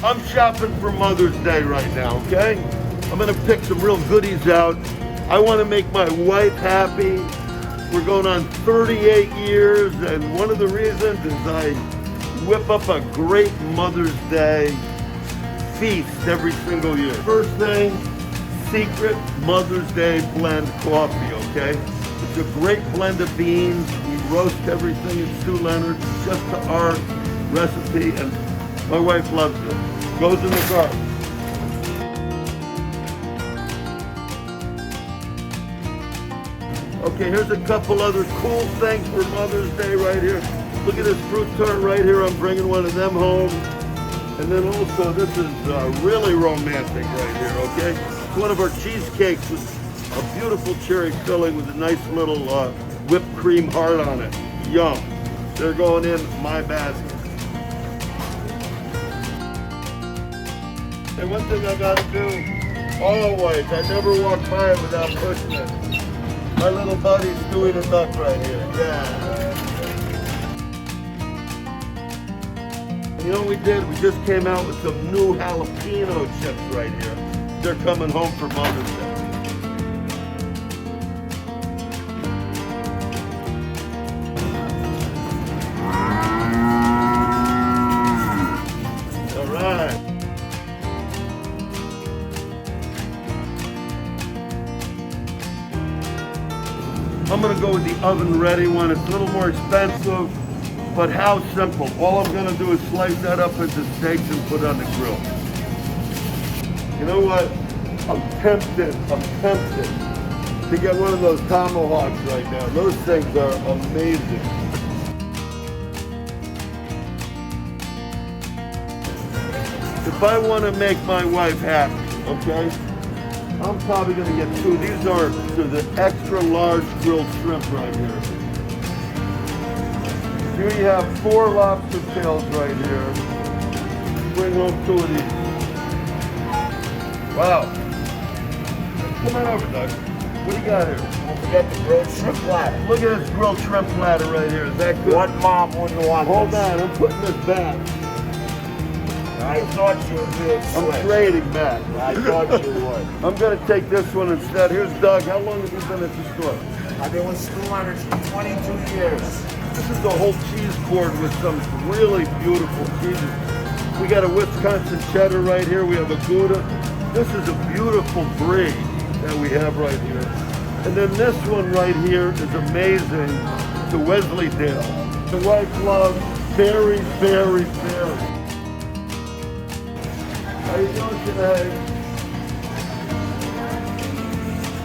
I'm shopping for Mother's Day right now, okay? I'm gonna pick some real goodies out. I wanna make my wife happy. We're going on 38 years, and one of the reasons is I whip up a great Mother's Day feast every single year. First thing, secret Mother's Day blend coffee, okay? It's a great blend of beans. We roast everything in Stu Leonard's, just to our recipe, and my wife loves it. Goes in the garden. Okay, here's a couple other cool things for Mother's Day right here. Look at this fruit tart right here. I'm bringing one of them home. And then also, this is really romantic right here, okay? It's one of our cheesecakes with a beautiful cherry filling with a nice little whipped cream heart on it. Yum. They're going in my basket. And one thing I gotta do, always, I never walk by it without pushing it. My little buddy's doing a duck right here, yeah. You know what we did? We just came out with some new jalapeno chips right here. They're coming home for Mother's Day. All right. I'm gonna go with the oven ready one. It's a little more expensive. But how simple. All I'm gonna do is slice that up into steaks and put it on the grill. You know what? I'm tempted to get one of those tomahawks right now. Those things are amazing. If I wanna make my wife happy, okay? I'm probably gonna get two. These are the extra large grilled shrimp right here. Here you have 4 lobster tails right here. Bring home 2 of these. Wow. Come on over, Doug. What do you got here? Don't forget the grilled shrimp platter. Look at this grilled shrimp platter right here. Is that good? What mom wouldn't want Hold this? on, I'm putting this back. I thought you would be I'm trading back. I thought you would. I'm gonna take this one instead. Here's Doug. How long have you been at the store? I've been with Stu Leonard's for 22 years. This is a whole cheese board with some really beautiful cheeses. We got a Wisconsin cheddar right here. We have a Gouda. This is a beautiful brie that we have right here. And then this one right here is amazing. It's a Wesleydale. The wife loves very, very, very. How you doing today?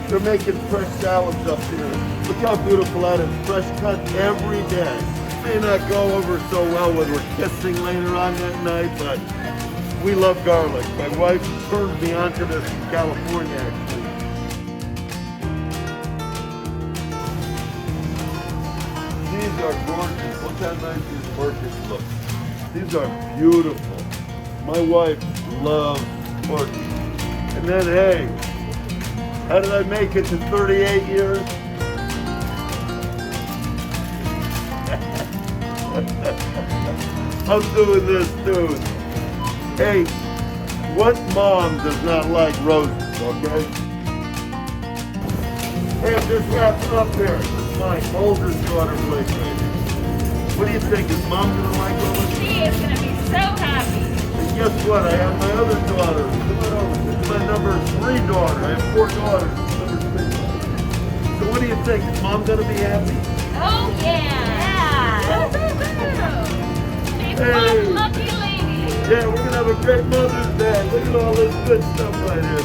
They're making fresh salads up here. Look how beautiful that is. Fresh cut every day. May not go over so well when we're kissing later on that night, but we love garlic. My wife turned me onto this in California, actually. These are gorgeous. Look how nice these orchids look. These are beautiful. My wife loves orchids. And then, hey, how did I make it to 38 years? I'm doing this too. Hey, what mom does not like roses, okay? Hey, I'm just wrapping up here. This is my oldest daughter place right here. What do you think? Is mom gonna like roses? She is gonna be so happy. And guess what? I have my other daughter. Come on over. This is my number 3 daughter. I have 4 daughters. Number 3. So what do you think? Is mom gonna be happy? Oh yeah! She's one lucky lady. Yeah, we're gonna have a great Mother's Day. Look at all this good stuff right here.